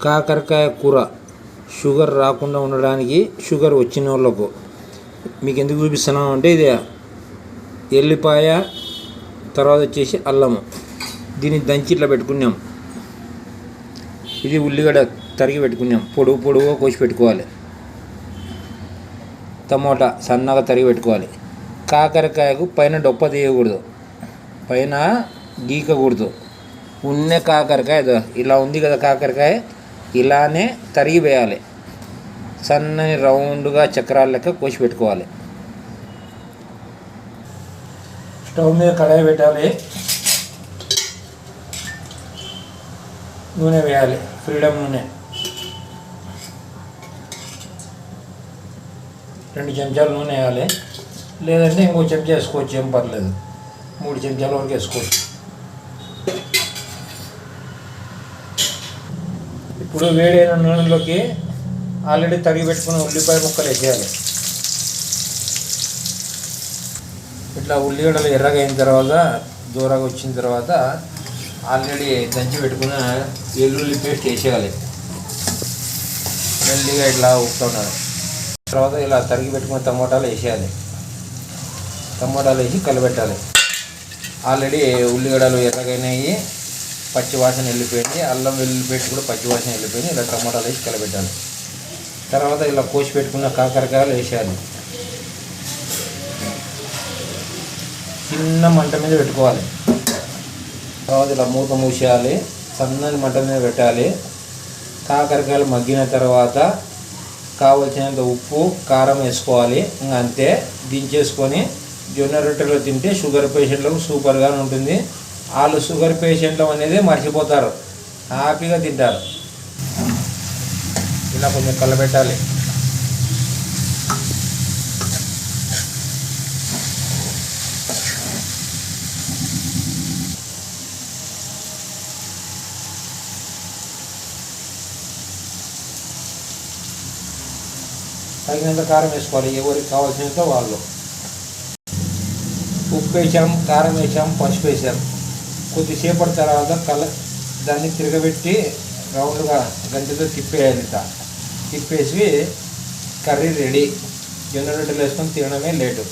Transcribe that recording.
కాకరకాయ కూర షుగర్ రాకుండా ఉండడానికి, షుగర్ వచ్చిన వాళ్ళకు మీకు ఎందుకు చూపిస్తున్నాం అంటే, ఇది ఎల్లిపాయ, తర్వాత వచ్చేసి అల్లము, దీన్ని దంచి ఇట్లా పెట్టుకున్నాం. ఇది ఉల్లిగడ్డ తరిగి పెట్టుకున్నాం, పొడుగుగా కోసి పెట్టుకోవాలి. టమోటా సన్నగా తరిగి పెట్టుకోవాలి. కాకరకాయకు పైన డొప్ప తీయకూడదు, పైన గీకకూడదు. ఉన్న కాకరకాయ ఇలా ఉంది కదా, కాకరకాయ ఇలానే తరిగి వేయాలి. సన్నని రౌండ్గా చక్రాల లెక్క కోసి పెట్టుకోవాలి. స్టవ్ మీద కడాయి పెట్టాలి, నూనె వేయాలి, ఫ్రీడమ్ నూనె. 2 చెంచాలు నూనె వేయాలి, లేదంటే ఇంకో చెంచా వేసుకోవచ్చు, ఏం పర్లేదు. 3 చెంచాల వరకు వేసుకోవచ్చు. ఇప్పుడు వేడైన నూనెలోకి ఆల్రెడీ తరిగి పెట్టుకున్న ఉల్లిపాయ ముక్కలు వేసేయాలి. ఇట్లా ఉల్లిగడ్డలు ఎర్రగా అయిన తర్వాత, దూరగా వచ్చిన తర్వాత ఆల్రెడీ దంచి పెట్టుకున్న వెల్లుల్లి పేస్ట్ వేసేయాలి. మెల్లిగా ఇట్లా ఉప్పుతున్నారు. తర్వాత ఇలా తరిగి పెట్టుకున్న టమోటాలు వేసేయాలి. టమోటాలు వేసి కలబెట్టాలి. ఆల్రెడీ ఉల్లిగడ్డలు ఎర్రగైనాయి, పచ్చివాసన వెళ్ళిపోయింది. అల్లం వెల్లుల్లి పేస్ట్ కూడా పచ్చివాసన వెళ్ళిపోయింది. ఇలా టమోటాలు వేసి కలబెట్టాలి. తర్వాత ఇలా కోసి పెట్టుకున్న కాకరకాయలు వేసేయాలి. చిన్న మంట మీద పెట్టుకోవాలి. తర్వాత ఇలా మూత మూసేయాలి, సన్నని మంట మీద పెట్టాలి. కాకరకాయలు మగ్గిన తర్వాత కావలసినంత ఉప్పు, కారం వేసుకోవాలి. ఇంకా అంతే. దించేసుకొని జొన్న రొట్టెలో తింటే షుగర్ పేషెంట్లకు సూపర్గా ఉంటుంది. వాళ్ళు షుగర్ పేషెంట్లు అనేది మర్చిపోతారు, హ్యాపీగా తింటారు. ఇలా కొంచెం కలబెట్టాలి. తగినంత కారం వేసుకోవాలి, ఎవరికి కావాల్సినంత వాళ్ళు. ఉప్పు వేసాం, కారం వేసాం, పసుపు వేసాం. కొద్దిసేపటి తర్వాత దాన్ని తిరగబెట్టి రౌండ్గా గంటతో తిప్పేయాలి. తిప్పేసి కర్రీ రెడీ. జొన్న రొట్టెలు వేసుకొని తినడమే లేటు.